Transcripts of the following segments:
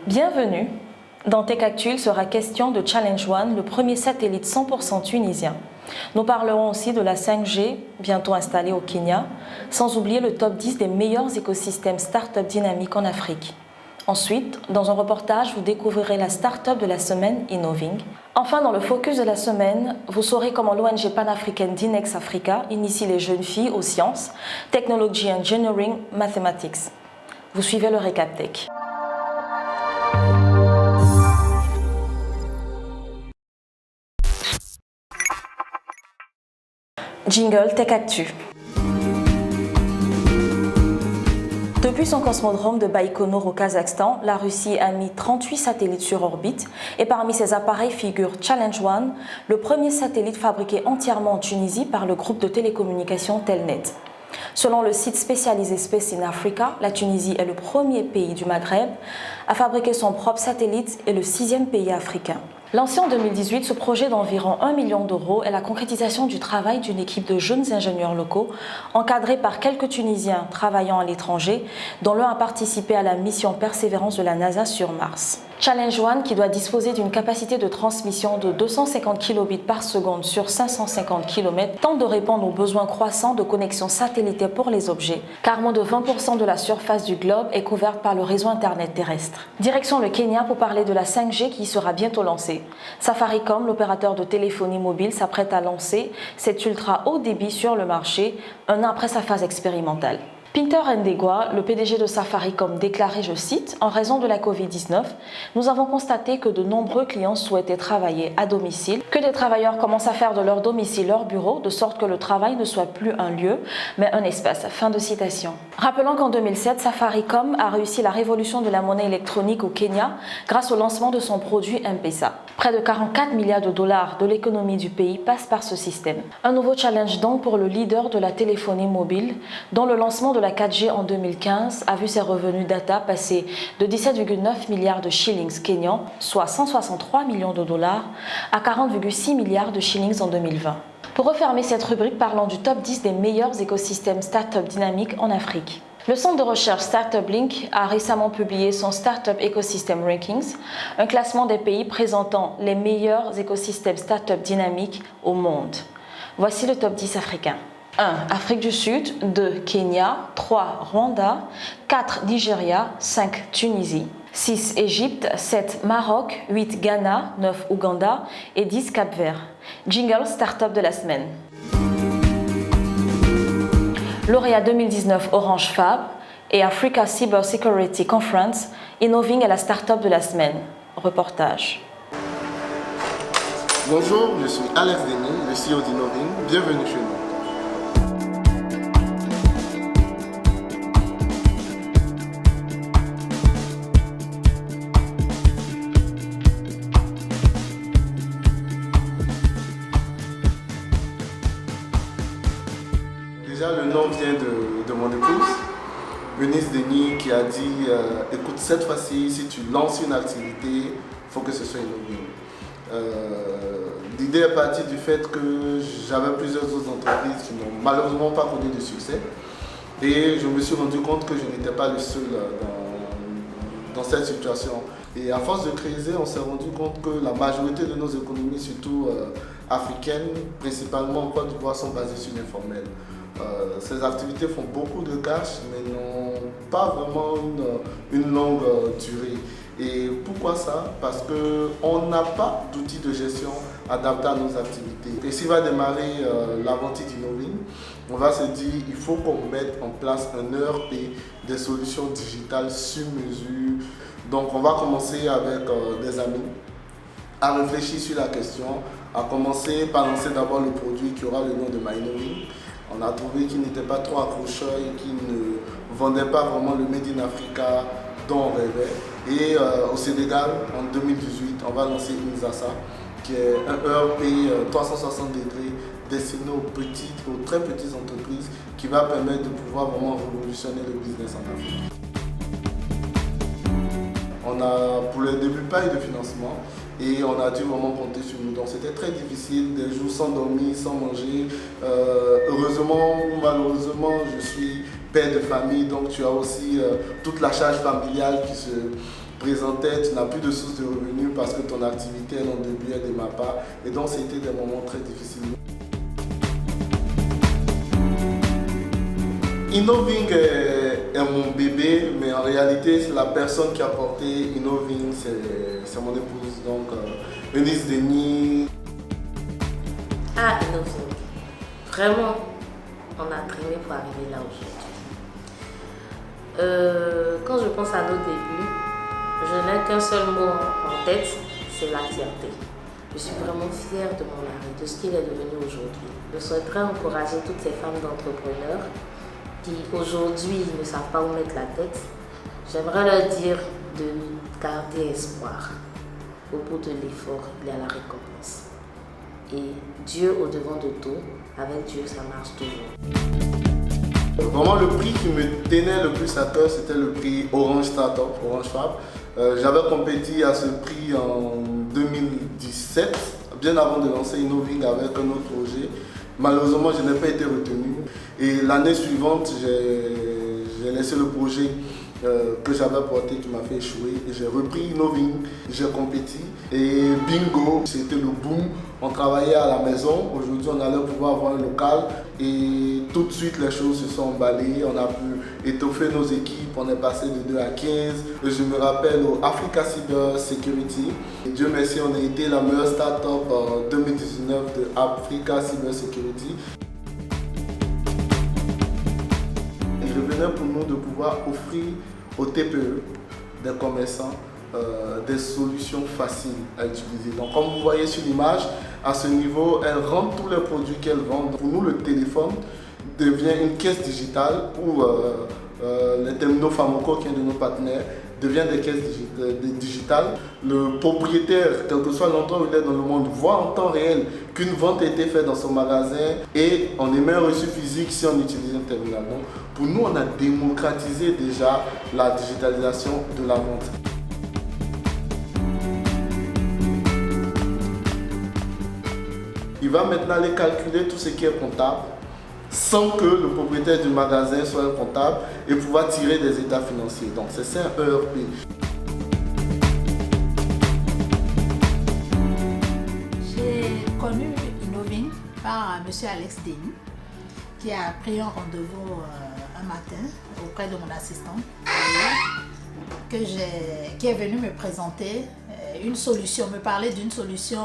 Bienvenue. Dans TechActu, il sera question de Challenge One, le premier satellite 100% tunisien. Nous parlerons aussi de la 5G, bientôt installée au Kenya, sans oublier le top 10 des meilleurs écosystèmes start-up dynamiques en Afrique. Ensuite, dans un reportage, vous découvrirez la start-up de la semaine Innoving. Enfin, dans le focus de la semaine, vous saurez comment l'ONG panafricaine Dinex Africa initie les jeunes filles aux sciences, technology, engineering, mathematics. Vous suivez le récap tech. Jingle TechActu. Depuis son cosmodrome de Baïkonour au Kazakhstan, la Russie a mis 38 satellites sur orbite et parmi ces appareils figure Challenge One, le premier satellite fabriqué entièrement en Tunisie par le groupe de télécommunications Telnet. Selon le site spécialisé Space in Africa, la Tunisie est le premier pays du Maghreb à fabriquer son propre satellite et le 6e pays africain. Lancé en 2018, ce projet d'environ 1 million d'euros est la concrétisation du travail d'une équipe de jeunes ingénieurs locaux encadrés par quelques Tunisiens travaillant à l'étranger, dont l'un a participé à la mission Persévérance de la NASA sur Mars. Challenge One, qui doit disposer d'une capacité de transmission de 250 kilobits par seconde sur 550 km, tente de répondre aux besoins croissants de connexion satellitaire pour les objets, car moins de 20% de la surface du globe est couverte par le réseau Internet terrestre. Direction le Kenya pour parler de la 5G qui y sera bientôt lancée. Safaricom, l'opérateur de téléphonie mobile, s'apprête à lancer cet ultra haut débit sur le marché, un an après sa phase expérimentale. Pinter Ndegwa, le PDG de Safaricom, déclarait, je cite, « En raison de la Covid-19, nous avons constaté que de nombreux clients souhaitaient travailler à domicile, que des travailleurs commencent à faire de leur domicile leur bureau, de sorte que le travail ne soit plus un lieu, mais un espace. » Fin de citation. Rappelons qu'en 2007, Safaricom a réussi la révolution de la monnaie électronique au Kenya grâce au lancement de son produit M-Pesa. Près de 44 milliards de dollars de l'économie du pays passent par ce système. Un nouveau challenge donc pour le leader de la téléphonie mobile, dont le lancement de la 4G en 2015 a vu ses revenus data passer de 17,9 milliards de shillings kenyans, soit 163 millions de dollars, à 40,6 milliards de shillings en 2020. Pour refermer cette rubrique, parlons du top 10 des meilleurs écosystèmes start-up dynamiques en Afrique. Le centre de recherche Startup Link a récemment publié son Startup Ecosystem Rankings, un classement des pays présentant les meilleurs écosystèmes start-up dynamiques au monde. Voici le top 10 africain. 1. Afrique du Sud, 2. Kenya, 3. Rwanda, 4. Nigeria, 5. Tunisie, 6. Égypte, 7. Maroc, 8. Ghana, 9. Ouganda et 10. Cap-Vert. Jingle Startup de la semaine. Lauréat 2019 Orange Fab et Africa Cyber Security Conference, Innoving est la start-up de la semaine. Reportage. Bonjour, je suis Alex Denis, le CEO d'Innoving. Bienvenue chez nous. Déjà, le nom vient de mon épouse, Eunice Denis, qui a dit écoute, cette fois-ci, si tu lances une activité, il faut que ce soit Innoving. L'idée est partie du fait que j'avais plusieurs autres entreprises qui n'ont malheureusement pas connu de succès. Et je me suis rendu compte que je n'étais pas le seul dans cette situation. Et à force de creuser, on s'est rendu compte que la majorité de nos économies, surtout africaines, principalement en Côte d'Ivoire, sont basées sur l'informel. Ces activités font beaucoup de cash, mais n'ont pas vraiment une longue durée. Et pourquoi ça? Parce qu'on n'a pas d'outils de gestion adaptés à nos activités. Et s'il va démarrer l'aventure d'Innoving, on va se dire qu'il faut qu'on mette en place un ERP, des solutions digitales sur mesure. Donc on va commencer avec des amis à réfléchir sur la question, à commencer par lancer d'abord le produit qui aura le nom de MyInnoving. On a trouvé qu'il n'était pas trop accrocheur et qu'il ne vendait pas vraiment le Made in Africa dont on rêvait. Et au Sénégal, en 2018, on va lancer Inzasa, qui est un ERP 360 degrés destiné aux très petites entreprises qui va permettre de pouvoir vraiment révolutionner le business en Afrique. On a pour le début pas eu de financement et on a dû vraiment compter sur nous. Donc c'était très difficile, des jours sans dormir, sans manger. Heureusement ou malheureusement, je suis père de famille, donc tu as aussi toute la charge familiale présentais, tu n'as plus de source de revenus parce que ton activité est en début et démarre pas. Et donc c'était des moments très difficiles. Innoving est mon bébé, mais en réalité, c'est la personne qui a porté Innoving, c'est mon épouse, donc Eunice Denis. Ah, Innoving. Vraiment, on a traîné pour arriver là aujourd'hui. Quand je pense à nos débuts, je n'ai qu'un seul mot en tête, c'est la fierté. Je suis vraiment fière de mon mari, de ce qu'il est devenu aujourd'hui. Je souhaiterais encourager toutes ces femmes d'entrepreneurs qui aujourd'hui ne savent pas où mettre la tête. J'aimerais leur dire de garder espoir. Au bout de l'effort, il y a la récompense. Et Dieu au devant de tout, avec Dieu ça marche toujours. Vraiment le prix qui me tenait le plus à cœur, c'était le prix Orange Startup, Orange Fab. J'avais compéti à ce prix en 2017, bien avant de lancer Innoving avec un autre projet. Malheureusement, je n'ai pas été retenu. Et l'année suivante, j'ai laissé le projet que j'avais porté qui m'a fait échouer. Et j'ai repris Innoving, j'ai compéti. Et bingo, c'était le boom. On travaillait à la maison. Aujourd'hui, on allait pouvoir avoir un local. Et tout de suite, les choses se sont emballées. On a pu étoffer nos équipes. On est passé de 2 à 15. Et je me rappelle au Africa Cyber Security. Et Dieu merci, on a été la meilleure start-up en 2019 de Africa Cyber Security. Il revenait pour nous de pouvoir offrir aux TPE, des commerçants, des solutions faciles à utiliser. Donc comme vous voyez sur l'image, à ce niveau, elles rendent tous les produits qu'elles vendent. Pour nous, le téléphone devient une caisse digitale où les terminaux Famoco, qui est un de nos partenaires, deviennent des caisses digitales. Le propriétaire, quel que soit l'endroit où il est dans le monde, voit en temps réel qu'une vente a été faite dans son magasin et on émet un reçu physique si on utilise un terminal. Donc, pour nous, on a démocratisé déjà la digitalisation de la vente. Il va maintenant aller calculer tout ce qui est comptable sans que le propriétaire du magasin soit un comptable et pouvoir tirer des états financiers. Donc c'est ça un ERP. J'ai connu Innoving par M. Alex Denis qui a pris un rendez-vous un matin auprès de mon assistante qui est venu me présenter une solution, me parler d'une solution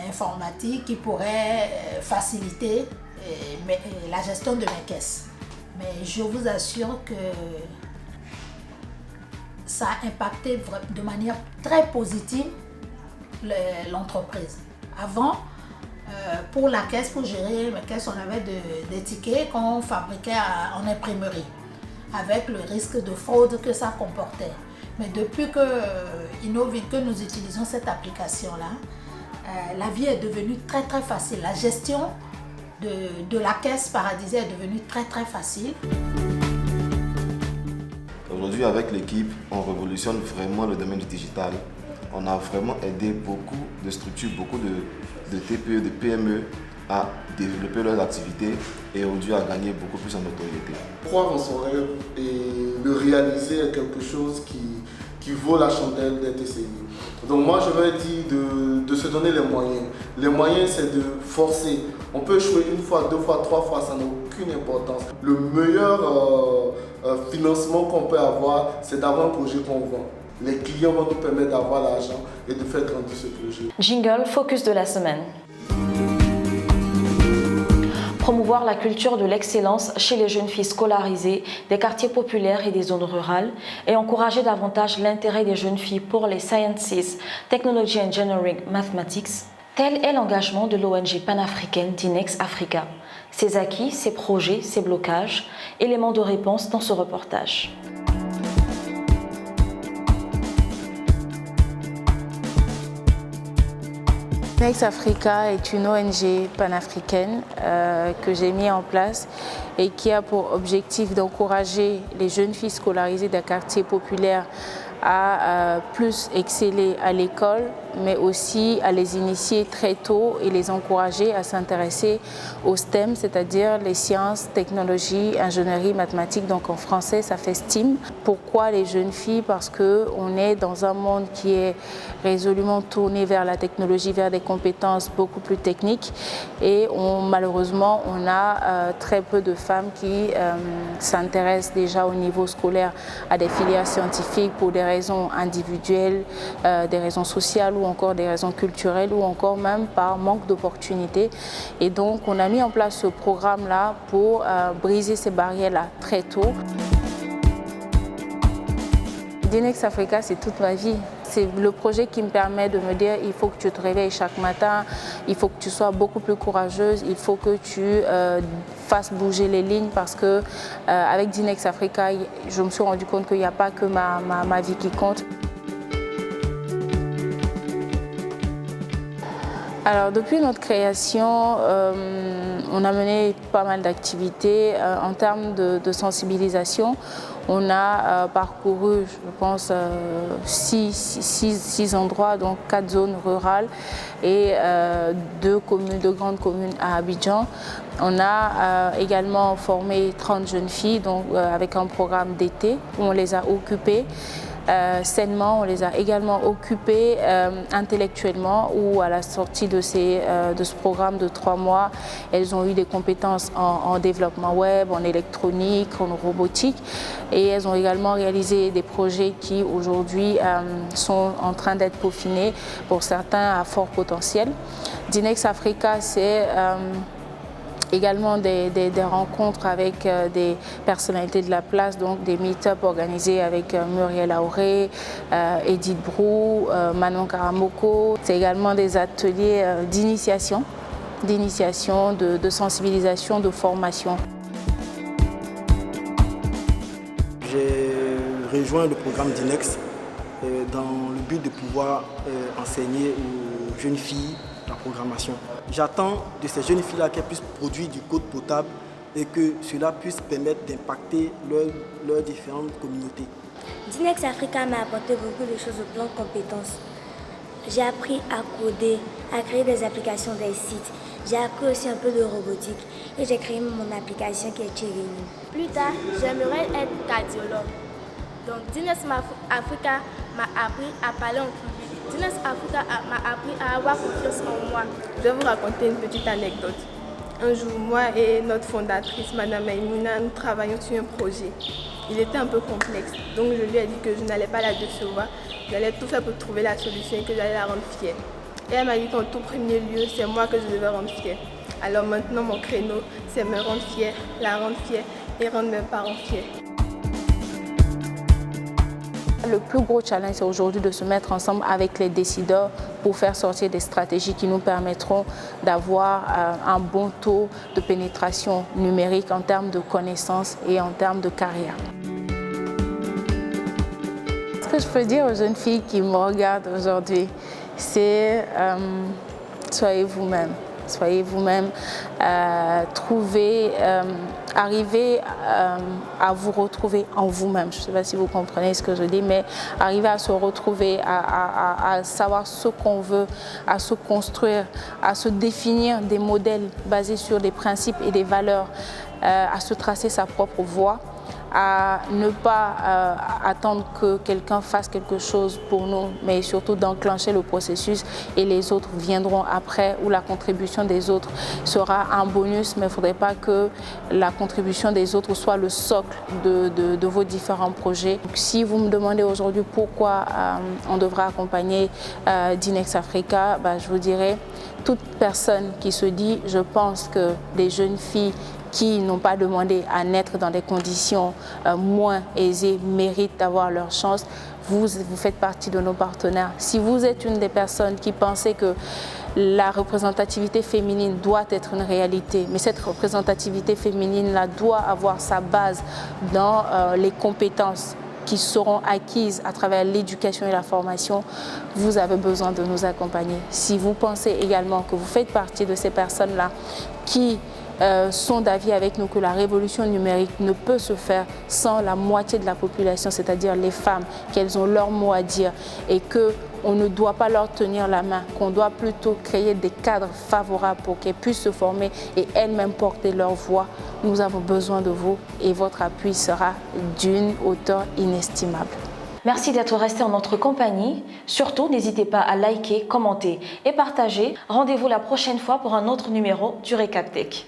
informatique qui pourrait faciliter la gestion de mes caisses. Mais je vous assure que ça a impacté de manière très positive l'entreprise. Avant, pour la caisse, pour gérer mes caisses, on avait des tickets qu'on fabriquait en imprimerie, avec le risque de fraude que ça comportait. Mais depuis que Innoving, que nous utilisons cette application-là, la vie est devenue très très facile. La gestion de la caisse paradisiaque est devenue très très facile. Aujourd'hui, avec l'équipe, on révolutionne vraiment le domaine du digital. On a vraiment aidé beaucoup de structures, beaucoup de TPE, de PME à développer leurs activités et aujourd'hui à gagner beaucoup plus en notoriété. Croire en son rêve et le réaliser est quelque chose qui vaut la chandelle d'être essayé. Donc moi je vais dire de se donner les moyens. Les moyens c'est de forcer. On peut échouer une fois, deux fois, trois fois, ça n'a aucune importance. Le meilleur financement qu'on peut avoir, c'est d'avoir un projet qu'on vend. Les clients vont nous permettre d'avoir l'argent et de faire grandir ce projet. Jingle, focus de la semaine. Promouvoir la culture de l'excellence chez les jeunes filles scolarisées des quartiers populaires et des zones rurales et encourager davantage l'intérêt des jeunes filles pour les Sciences, Technology Engineering, Mathematics. Tel est l'engagement de l'ONG panafricaine Dinex Africa. Ses acquis, ses projets, ses blocages, éléments de réponse dans ce reportage. Dinex Africa est une ONG panafricaine que j'ai mis en place et qui a pour objectif d'encourager les jeunes filles scolarisées des quartiers populaires à plus exceller à l'école, mais aussi à les initier très tôt et les encourager à s'intéresser aux STEM, c'est-à-dire les sciences, technologies, ingénierie, mathématiques. Donc en français, ça fait STEAM. Pourquoi les jeunes filles? Parce qu'on est dans un monde qui est résolument tourné vers la technologie, vers des compétences beaucoup plus techniques. Et malheureusement, on a très peu de femmes qui s'intéressent déjà au niveau scolaire à des filières scientifiques pour des raisons individuelles, des raisons sociales ou encore des raisons culturelles ou encore même par manque d'opportunités. Et donc on a mis en place ce programme-là pour briser ces barrières-là très tôt. Dinex Africa, c'est toute ma vie. C'est le projet qui me permet de me dire il faut que tu te réveilles chaque matin, il faut que tu sois beaucoup plus courageuse, il faut que tu fasses bouger les lignes parce que avec Dinex Africa, je me suis rendu compte qu'il n'y a pas que ma vie qui compte. Alors depuis notre création, on a mené pas mal d'activités en termes de sensibilisation. On a parcouru, je pense, 6 endroits, donc 4 zones rurales et 2 grandes communes à Abidjan. On a également formé 30 jeunes filles donc, avec un programme d'été où on les a occupées. Sainement, on les a également occupées intellectuellement où à la sortie de ce programme de 3 mois, elles ont eu des compétences en développement web, en électronique, en robotique et elles ont également réalisé des projets qui aujourd'hui sont en train d'être peaufinés pour certains à fort potentiel. Dinex Africa, c'est également des rencontres avec des personnalités de la place, donc des meet-up organisés avec Muriel Auré, Edith Brou, Manon Karamoko. C'est également des ateliers d'initiation, de sensibilisation, de formation. J'ai rejoint le programme Dinex dans le but de pouvoir enseigner aux jeunes filles la programmation. J'attends de ces jeunes filles-là qu'elles puissent produire du code potable et que cela puisse permettre d'impacter leurs différentes communautés. Dinex Africa m'a apporté beaucoup de choses au plan de compétences. J'ai appris à coder, à créer des applications, des sites. J'ai appris aussi un peu de robotique et j'ai créé mon application qui est Chirini. Plus tard, j'aimerais être cardiologue. Donc Dinex Africa m'a appris à parler en public. Dinex Africa m'a appris à avoir confiance en moi. Je vais vous raconter une petite anecdote. Un jour, moi et notre fondatrice, Madame Maïmouna, nous travaillions sur un projet. Il était un peu complexe, donc je lui ai dit que je n'allais pas la décevoir. J'allais tout faire pour trouver la solution et que j'allais la rendre fière. Et elle m'a dit qu'en tout premier lieu, c'est moi que je devais rendre fière. Alors maintenant, mon créneau, c'est me rendre fière, la rendre fière et rendre mes parents fiers. Le plus gros challenge, c'est aujourd'hui de se mettre ensemble avec les décideurs pour faire sortir des stratégies qui nous permettront d'avoir un bon taux de pénétration numérique en termes de connaissances et en termes de carrière. Ce que je peux dire aux jeunes filles qui me regardent aujourd'hui, c'est soyez vous-même. Soyez vous-même, arrivez à vous retrouver en vous-même. Je ne sais pas si vous comprenez ce que je dis, mais arrivez à se retrouver, à savoir ce qu'on veut, à se construire, à se définir des modèles basés sur des principes et des valeurs, à se tracer sa propre voie, à ne pas attendre que quelqu'un fasse quelque chose pour nous, mais surtout d'enclencher le processus et les autres viendront après, ou la contribution des autres sera un bonus, mais il ne faudrait pas que la contribution des autres soit le socle de vos différents projets. Donc, si vous me demandez aujourd'hui pourquoi on devrait accompagner Dinex Africa, je vous dirais, toute personne qui se dit, je pense que des jeunes filles qui n'ont pas demandé à naître dans des conditions moins aisées méritent d'avoir leur chance. Vous faites partie de nos partenaires. Si vous êtes une des personnes qui pensez que la représentativité féminine doit être une réalité, mais cette représentativité féminine-là doit avoir sa base dans les compétences qui seront acquises à travers l'éducation et la formation, vous avez besoin de nous accompagner. Si vous pensez également que vous faites partie de ces personnes-là qui sont d'avis avec nous que la révolution numérique ne peut se faire sans la moitié de la population, c'est-à-dire les femmes, qu'elles ont leur mot à dire et qu'on ne doit pas leur tenir la main, qu'on doit plutôt créer des cadres favorables pour qu'elles puissent se former et elles-mêmes porter leur voix. Nous avons besoin de vous et votre appui sera d'une hauteur inestimable. Merci d'être resté en notre compagnie. Surtout, n'hésitez pas à liker, commenter et partager. Rendez-vous la prochaine fois pour un autre numéro du Récap Tech.